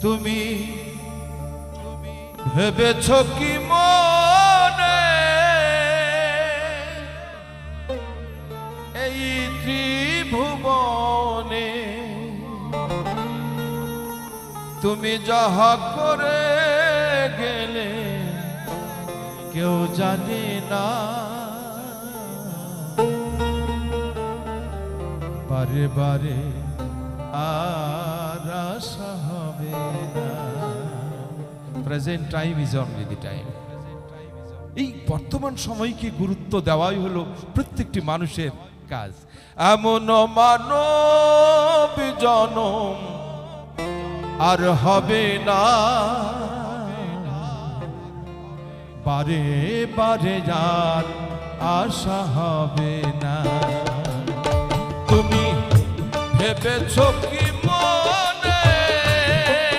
তুমি ভেবেছ কি মনে এই ত্রিভুবনে তুমি যাহা করে গেলে কেউ জানে না, বারে বারে আর আশা হবে না। Present time is only the time. এই বর্তমান সময়কে গুরুত্ব দেওয়াই হলো প্রত্যেকটি মানুষের কাজ। এমন মানব জনম আর হবে না, বারে বারে আর আশা হবে না। তুমি ভেবেছ কি